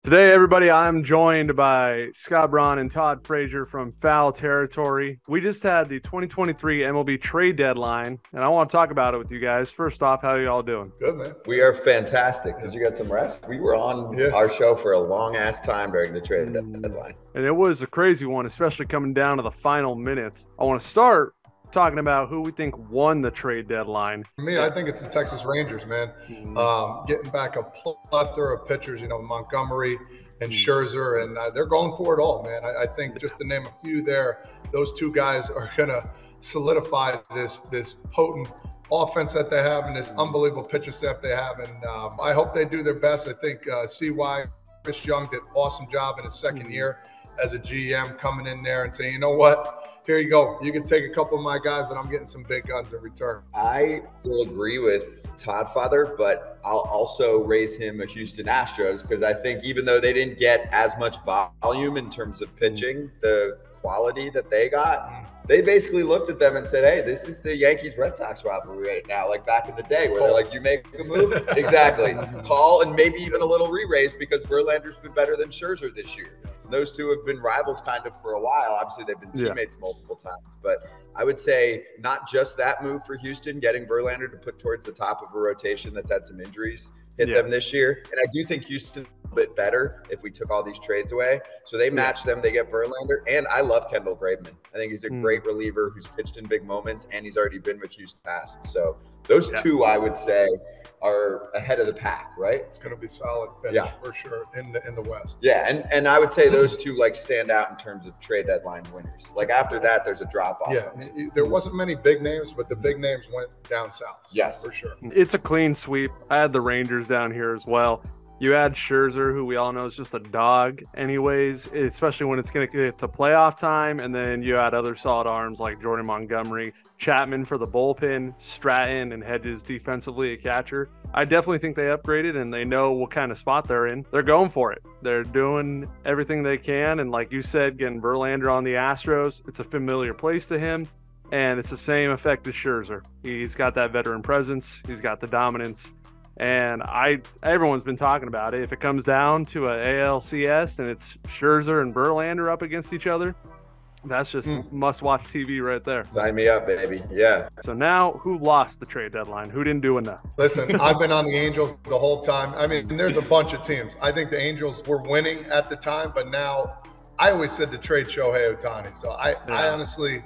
Today, everybody, I'm joined by Scott Braun and Todd Frazier from Foul Territory. We just had the 2023 MLB trade deadline, and I want to talk about it with you guys. First off, how are you all doing? Good, man. We are fantastic. Did you get some rest? We were on our show for a long ass time during the trade deadline. And it was a crazy one, especially coming down to the final minutes. I want to start talking about who we think won the trade deadline. For me, I think it's the Texas Rangers, man. Getting back a plethora of pitchers, Montgomery and Scherzer, and they're going for it all, man. I think just to name a few there, those two guys are going to solidify this potent offense that they have and this unbelievable pitcher staff they have. And I hope they do their best. I think CY, Chris Young, did an awesome job in his second year as a GM, coming in there and saying, you know what? Here you go. You can take a couple of my guys, but I'm getting some big guns in return. I will agree with Todd Father, but I'll also raise him a Houston Astros because I think even though they didn't get as much volume in terms of pitching, the quality that they got, they basically looked at them and said, hey, this is the Yankees-Red Sox rivalry right now, like back in the day where they're like, you make a move? Exactly. Call and maybe even a little re-raise because Verlander's been better than Scherzer this year. Those two have been rivals kind of for a while. Obviously, they've been teammates multiple times. But I would say not just that move for Houston, getting Verlander to put towards the top of a rotation that's had some injuries hit them this year. And I do think Houston's a bit better if we took all these trades away. So they match them. They get Verlander. And I love Kendall Graveman. I think he's a great reliever who's pitched in big moments, and he's already been with Houston past. So those two, I would say, are ahead of the pack, right? It's going to be solid for sure in the West. Yeah, and I would say those two stand out in terms of trade deadline winners. Like after that, there's a drop off. Yeah, there wasn't many big names, but the big names went down south. Yes, for sure. It's a clean sweep. I had the Rangers down here as well. You add Scherzer, who we all know is just a dog anyways, especially when it's going to get to playoff time. And then you add other solid arms like Jordan Montgomery, Chapman for the bullpen, Stratton and Hedges defensively at catcher. I definitely think they upgraded and they know what kind of spot they're in. They're going for it. They're doing everything they can. And like you said, getting Verlander on the Astros, it's a familiar place to him. And it's the same effect as Scherzer. He's got that veteran presence. He's got the dominance. And everyone's been talking about it. If it comes down to a ALCS and it's Scherzer and Verlander up against each other, that's just must-watch TV right there. Sign me up, baby. Yeah. So now, who lost the trade deadline? Who didn't do enough? Listen, I've been on the Angels the whole time. I mean, there's a bunch of teams. I think the Angels were winning at the time, but now I always said to trade Shohei Ohtani. So I honestly,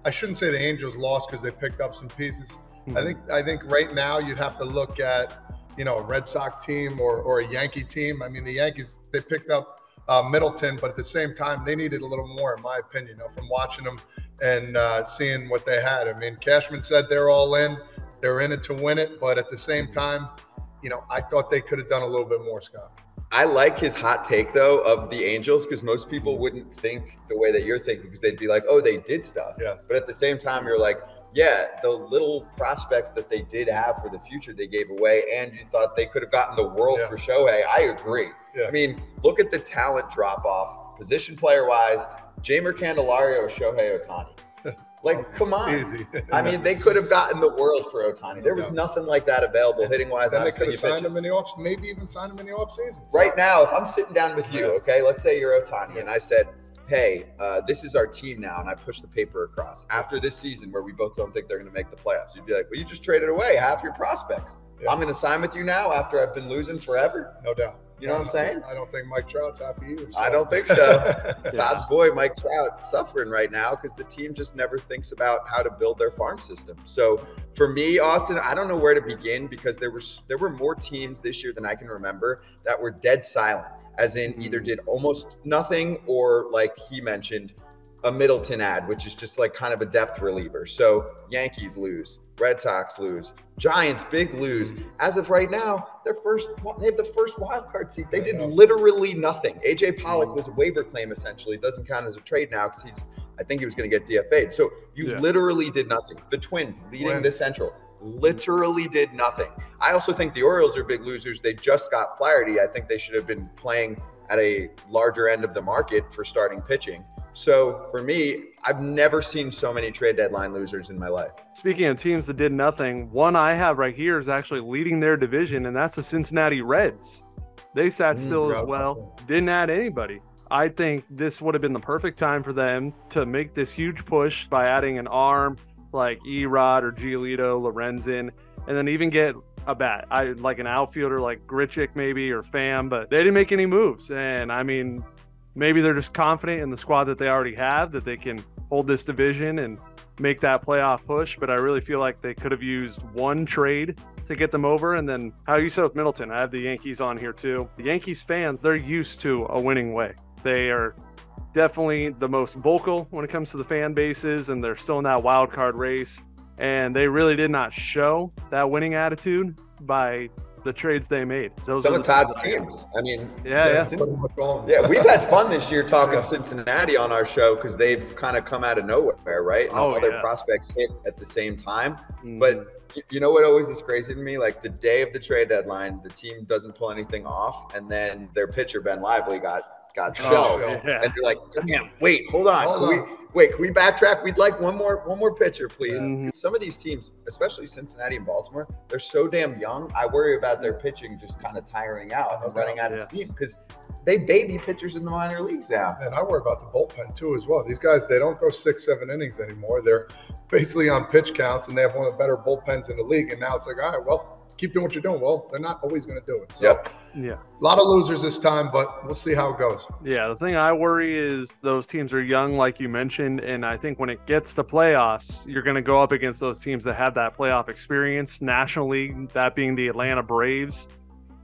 I shouldn't say the Angels lost because they picked up some pieces. I think right now you'd have to look at, a Red Sox team or a Yankee team. I mean, the Yankees, they picked up Middleton, but at the same time, they needed a little more, in my opinion, from watching them and seeing what they had. I mean, Cashman said they're all in. They're in it to win it. But at the same time, I thought they could have done a little bit more, Scott. I like his hot take, though, of the Angels, because most people wouldn't think the way that you're thinking, because they'd be like, oh, they did stuff. Yes. But at the same time, you're like, yeah, the little prospects that they did have for the future, they gave away, and you thought they could have gotten the world for Shohei. I agree. Yeah. I mean, look at the talent drop-off, position player-wise, Jeimer Candelario or Shohei Ohtani. Like, come on. Easy. I mean, they could have gotten the world for Ohtani. There was nothing like that available hitting-wise. And they could have signed him in the off, maybe even signed him in the offseason. Right now, if I'm sitting down with you, okay, let's say you're Ohtani, and I said, hey, this is our team now, and I push the paper across. After this season where we both don't think they're going to make the playoffs, you'd be like, well, you just traded away half your prospects. I'm going to sign with you now after I've been losing forever? No doubt. You know what I'm saying? I don't think Mike Trout's happy either. So. I don't think so. Todd's boy, Mike Trout, suffering right now because the team just never thinks about how to build their farm system. So for me, Austin, I don't know where to begin because there were more teams this year than I can remember that were dead silent, as in either did almost nothing or, like he mentioned, a Middleton ad, which is just like kind of a depth reliever. So Yankees lose, Red Sox lose, Giants big lose. As of right now, they have the first wild card seat. They did literally nothing. AJ Pollock was a waiver claim essentially. It doesn't count as a trade now because I think he was going to get DFA'd. So you literally did nothing. The Twins leading the Central literally did nothing. I also think the Orioles are big losers. They just got Flaherty. I think they should have been playing at a larger end of the market for starting pitching. So for me, I've never seen so many trade deadline losers in my life. Speaking of teams that did nothing, one I have right here is actually leading their division, and that's the Cincinnati Reds. They sat still as well, didn't add anybody. I think this would have been the perfect time for them to make this huge push by adding an arm like Erod or Giolito, Lorenzen, and then even get a bat. Like an outfielder like Grichuk maybe or Pham, but they didn't make any moves. And I mean, maybe they're just confident in the squad that they already have that they can hold this division and make that playoff push. But I really feel like they could have used one trade to get them over. And then how you said with Middleton, I have the Yankees on here too. The Yankees fans, they're used to a winning way. They are definitely the most vocal when it comes to the fan bases, and they're still in that wild card race. And they really did not show that winning attitude by the trades they made. Some of Todd's teams. I mean, yeah, we've had fun this year talking Cincinnati on our show because they've kind of come out of nowhere, right? And all their prospects hit at the same time. But you know what always is crazy to me? Like the day of the trade deadline, the team doesn't pull anything off, and then their pitcher Ben Lively got shelved, and you're like, damn, wait, hold on. Can we backtrack? We'd like one more pitcher, please. Some of these teams, especially Cincinnati and Baltimore, they're so damn young. I worry about their pitching just kind of tiring out and running out of steam because they baby pitchers in the minor leagues now. And I worry about the bullpen too as well. These guys, they don't go 6-7 innings anymore. They're basically on pitch counts, and they have one of the better bullpens in the league. And now it's like, all right, well, keep doing what you're doing. Well, they're not always going to do it. So, a lot of losers this time, but we'll see how it goes. Yeah, the thing I worry is those teams are young, like you mentioned, and I think when it gets to playoffs, you're going to go up against those teams that have that playoff experience. National League, that being the Atlanta Braves,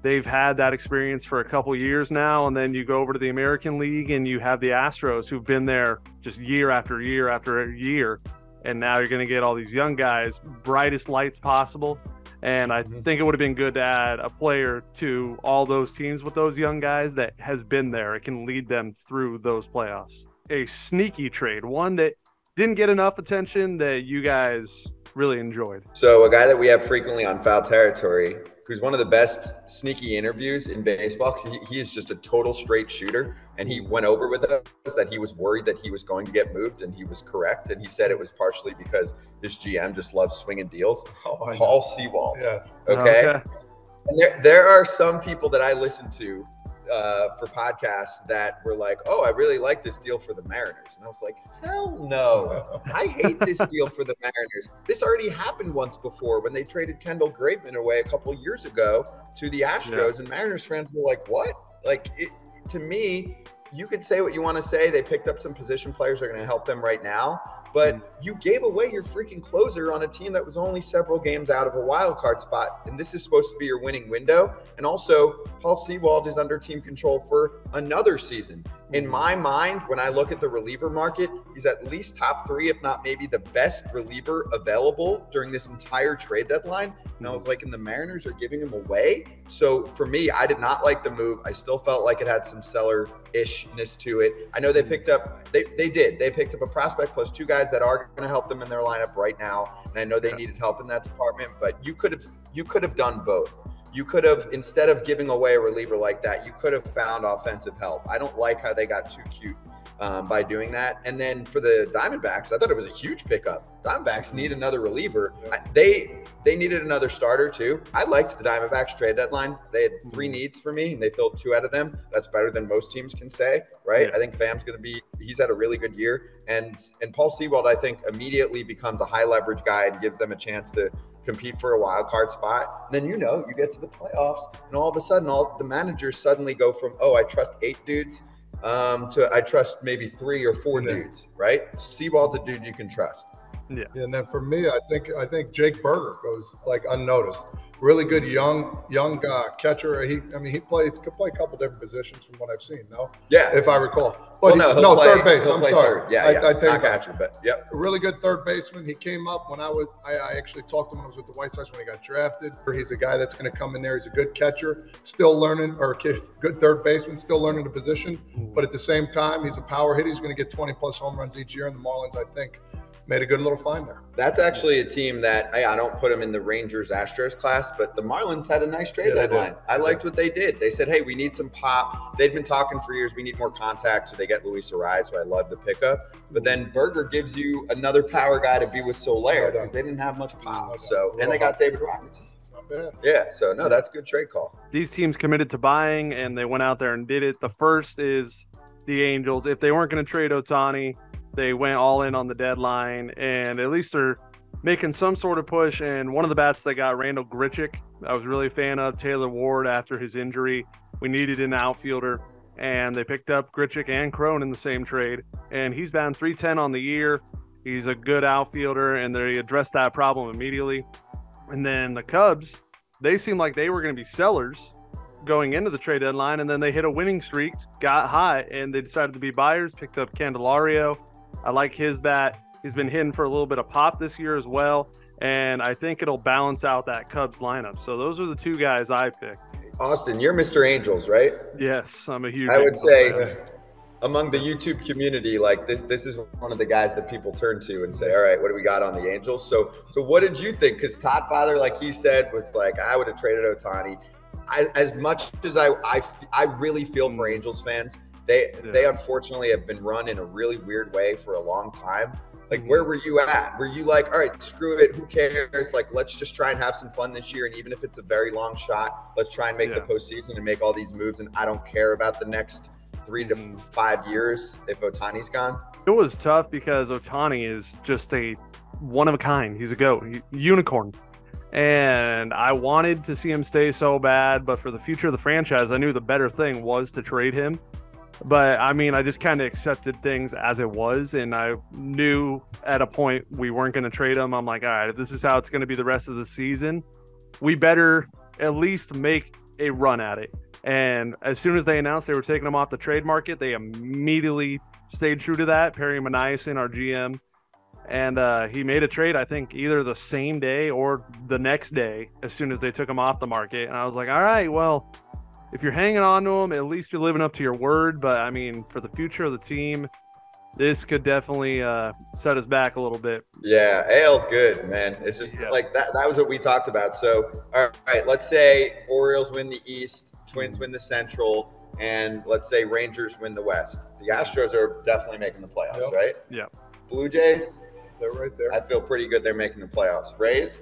they've had that experience for a couple years now, and then you go over to the American League, and you have the Astros who've been there just year after year after year, and now you're going to get all these young guys, brightest lights possible. And I think it would have been good to add a player to all those teams with those young guys that has been there. It can lead them through those playoffs. A sneaky trade, one that didn't get enough attention that you guys really enjoyed. So a guy that we have frequently on Foul Territory, who's one of the best sneaky interviews in baseball, because he is just a total straight shooter. And he went over with us that he was worried that he was going to get moved, and he was correct. And he said it was partially because his GM just loves swinging deals. Paul Sewald. Okay. And there are some people that I listen to for podcasts that were like, oh, I really like this deal for the Mariners. And I was like, hell no. I hate this deal for the Mariners. This already happened once before when they traded Kendall Graveman away a couple of years ago to the Astros, and Mariners fans were like, what? Like, to me, you could say what you want to say. They picked up some position players that are going to help them right now, but you gave away your freaking closer on a team that was only several games out of a wild card spot, and this is supposed to be your winning window. And also, Paul Sewald is under team control for another season. In my mind, when I look at the reliever market, he's at least top 3, if not maybe the best reliever available during this entire trade deadline. And I was like, and the Mariners are giving him away. So for me, I did not like the move. I still felt like it had some seller-ishness to it. I know they picked up, they picked up a prospect plus 2 guys that are going to help them in their lineup right now. And I know they needed help in that department, but you could have done both. You could have, instead of giving away a reliever like that, you could have found offensive help. I don't like how they got too cute by doing that. And then for the Diamondbacks, I thought it was a huge pickup. Diamondbacks need another reliever. They needed another starter too. I liked the Diamondbacks trade deadline. They had 3 needs for me, and they filled 2 out of them. That's better than most teams can say, right? I think Pham's he's had a really good year. And Paul Sewald, I think, immediately becomes a high leverage guy and gives them a chance to compete for a wild card spot. Then you get to the playoffs, and all of a sudden all the managers suddenly go from, oh, I trust 8 dudes to I trust maybe 3 or 4 dudes, right? Sewald's a dude you can trust. And then for me, I think Jake Berger goes like unnoticed. Really good young catcher. He could play a couple different positions from what I've seen. No, if I recall. But third base. I'm sorry. Third. I take not catcher, but a really good third baseman. He came up when I actually talked to him when I was with the White Sox when he got drafted. He's a guy that's going to come in there. He's a good catcher, still learning, or good third baseman, still learning the position. But at the same time, he's a power hitter. He's going to get 20+ home runs each year. And the Marlins, I think, made a good little find there. That's actually a team that I don't put them in the Rangers-Astros class, but the Marlins had a nice trade deadline. I liked what they did. They said, hey, we need some pop. They'd been talking for years. We need more contact, so they get Luis Arraez, so I love the pickup. But then Berger gives you another power guy to be with Soler because they didn't have much pop. And they got David Robertson. Yeah, so no, that's a good trade call. These teams committed to buying, and they went out there and did it. The first is the Angels. If they weren't going to trade Ohtani, they went all in on the deadline, and at least they're making some sort of push. And one of the bats they got, Randall Grichuk, I was really a fan of. Taylor Ward after his injury. We needed an outfielder, and they picked up Grichuk and Crone in the same trade. And he's batting .310 on the year. He's a good outfielder, and they addressed that problem immediately. And then the Cubs, they seemed like they were going to be sellers going into the trade deadline, and then they hit a winning streak, got hot, and they decided to be buyers, picked up Candelario. I like his bat. He's been hitting for a little bit of pop this year as well, and I think it'll balance out that Cubs lineup. So those are the two guys I picked. Austin, you're Mr. Angels, right? Yes, I'm a huge I would Angels say fan. Among the YouTube community, like this is one of the guys that people turn to and say, all right, what do we got on the Angels? So what did you think? Because Todd Father, like he said, was like, I would have traded Ohtani. As much as I really feel for Angels fans, they unfortunately have been run in a really weird way for a long time. Like, where were you at? Were you like, all right, screw it, who cares? Like, let's just try and have some fun this year, and even if it's a very long shot, let's try and make the postseason and make all these moves, and I don't care about the next 3 to 5 years if Ohtani's gone? It was tough because Ohtani is just a one of a kind. He's a goat, unicorn. And I wanted to see him stay so bad, but for the future of the franchise, I knew the better thing was to trade him. But I mean, I just kind of accepted things as it was, and I knew at a point we weren't going to trade him. I'm like, all right, if this is how it's going to be the rest of the season, we better at least make a run at it. And as soon as they announced they were taking him off the trade market, they immediately stayed true to that. Perry Maniason, our GM, and he made a trade, I think, either the same day or the next day as soon as they took him off the market. And I was like, all right, well, if you're hanging on to him, at least you're living up to your word. But, I mean, for the future of the team, this could definitely set us back a little bit. Yeah, AL's good, man. It's just like that was what we talked about. So, all right, let's say Orioles win the East, Twins win the Central, and let's say Rangers win the West. The Astros are definitely making the playoffs, right? Yeah. Blue Jays? They're right there. I feel pretty good they're making the playoffs. Rays?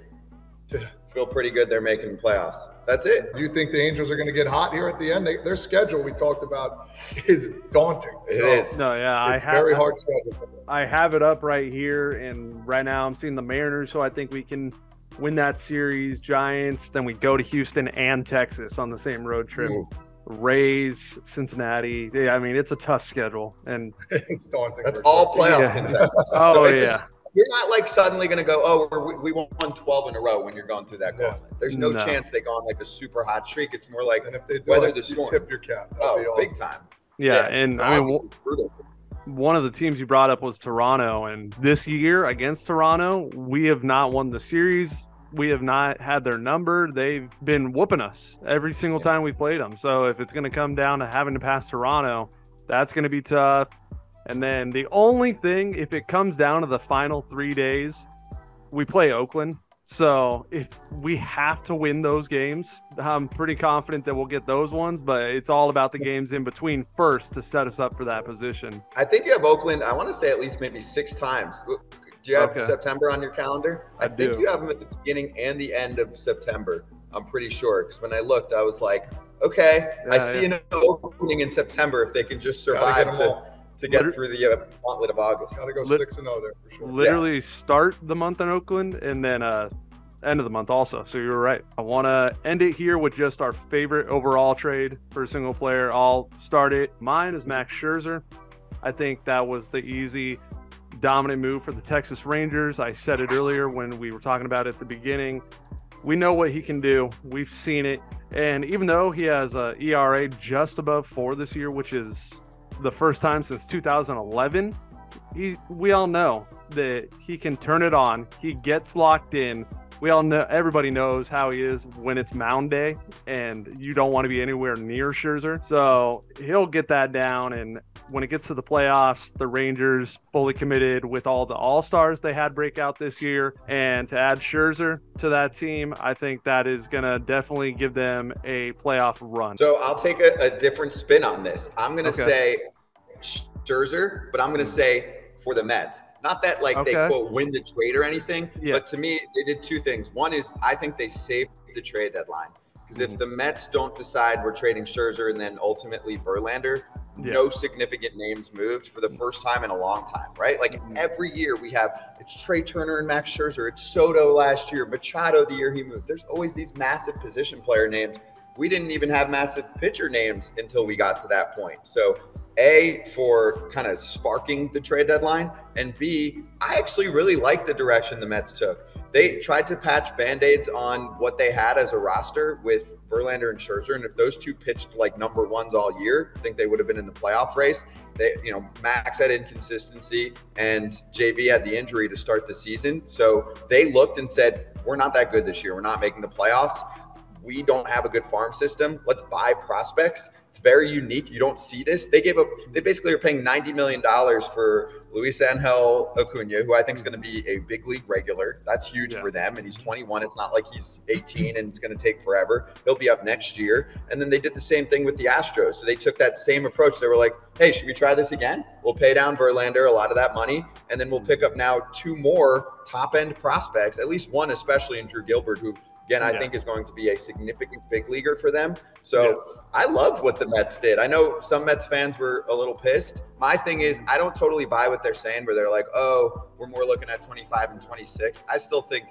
Feel pretty good they're making the playoffs. That's it. Do you think the Angels are going to get hot here at the end? Their schedule we talked about is daunting. It is. No, yeah, it's very hard schedule. I have it up right here, and right now I'm seeing the Mariners, so I think we can win that series. Giants, then we go to Houston and Texas on the same road trip. Ooh. Rays, Cincinnati. Yeah, I mean, it's a tough schedule, and it's daunting. That's all playoff contenders. Oh, so yeah. You're not like suddenly going to go, oh, we won 12 in a row when you're going through that gauntlet. There's no chance they go on like a super hot streak. It's more like, and if they do, weather like, the storm. tip your cap. Big time. Yeah, and I mean, one of the teams you brought up was Toronto, and this year against Toronto, we have not won the series. We have not had their number. They've been whooping us every single time we played them. So if it's going to come down to having to pass Toronto, that's going to be tough. And then the only thing, if it comes down to the final 3 days, we play Oakland. So if we have to win those games, I'm pretty confident that we'll get those ones, but it's all about the games in between first to set us up for that position. I think you have Oakland, I want to say at least maybe 6 times. Do you have September on your calender? I think you have them at the beginning and the end of September. I'm pretty sure, because when I looked, I was like, okay, I see an opening in September if they can just survive to get through the gauntlet of August. Got to go 6-0 there for sure. Literally start the month in Oakland and then end of the month also. So you were right. I want to end it here with just our favorite overall trade for a single player. I'll start it. Mine is Max Scherzer. I think that was the easy, dominant move for the Texas Rangers. I said it earlier when we were talking about it at the beginning. We know what he can do. We've seen it. And even though he has a ERA just above 4 this year, which is the first time since 2011, we all know that he can turn it on. He gets locked in. We all know, everybody knows how he is when it's mound day, and you don't want to be anywhere near Scherzer. So he'll get that down. And when it gets to the playoffs, the Rangers fully committed with all the all-stars they had break out this year. And to add Scherzer to that team, I think that is going to definitely give them a playoff run. So I'll take a different spin on this. I'm going to say Scherzer, but I'm going to say for the Mets. Not that like they quote win the trade or anything, but to me, they did two things. One is I think they saved the trade deadline. Because if the Mets don't decide we're trading Scherzer and then ultimately Verlander, no significant names moved for the first time in a long time, right? Like every year we have, it's Trey Turner and Max Scherzer, it's Soto last year, Machado the year he moved. There's always these massive position player names. We didn't even have massive pitcher names until we got to that point. So A, for kind of sparking the trade deadline, and B, I actually really like the direction the Mets took. They tried to patch Band-Aids on what they had as a roster with Verlander and Scherzer, and if those two pitched like number ones all year, I think they would have been in the playoff race. They, you know, Max had inconsistency and JV had the injury to start the season. So they looked and said, we're not that good this year. We're not making the playoffs. We don't have a good farm system. Let's buy prospects. It's very unique. You don't see this. They basically are paying $90 million for Luis Angel Acuna, who I think is going to be a big league regular. That's huge for them. And he's 21. It's not like he's 18 and it's going to take forever. He'll be up next year. And then they did the same thing with the Astros. So they took that same approach. They were like, hey, should we try this again? We'll pay down Verlander a lot of that money. And then we'll pick up now 2 more top-end prospects, at least one, especially in Drew Gilbert, who again, I think is going to be a significant big leaguer for them. So I love what the Mets did. I know some Mets fans were a little pissed. My thing is, I don't totally buy what they're saying where they're like, oh, we're more looking at 25 and 26. I still think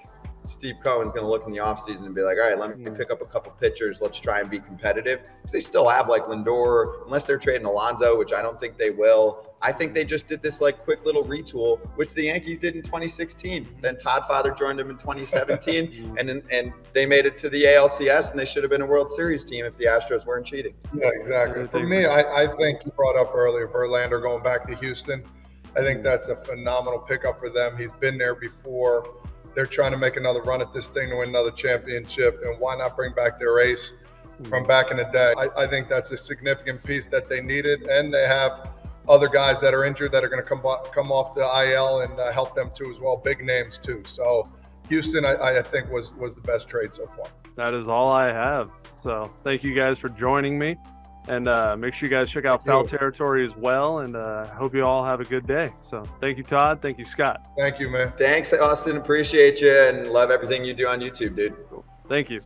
Steve Cohen's going to look in the offseason and be like, all right, let me pick up a couple pitchers. Let's try and be competitive. Because they still have like Lindor, unless they're trading Alonso, which I don't think they will. I think they just did this like quick little retool, which the Yankees did in 2016. Then Todd Father joined them in 2017, and they made it to the ALCS, and they should have been a World Series team if the Astros weren't cheating. Yeah, exactly. For me, I think you brought up earlier Verlander going back to Houston. I think that's a phenomenal pickup for them. He's been there before. They're trying to make another run at this thing to win another championship, and why not bring back their ace from back in the day? I think that's a significant piece that they needed, and they have other guys that are injured that are going to come off the IL and help them too as well, big names too. So Houston, I think, was the best trade so far. That is all I have. So thank you guys for joining me. And make sure you guys check out Foul Territory as well. And I hope you all have a good day. So thank you, Todd. Thank you, Scott. Thank you, man. Thanks, Austin. Appreciate you and love everything you do on YouTube, dude. Thank you.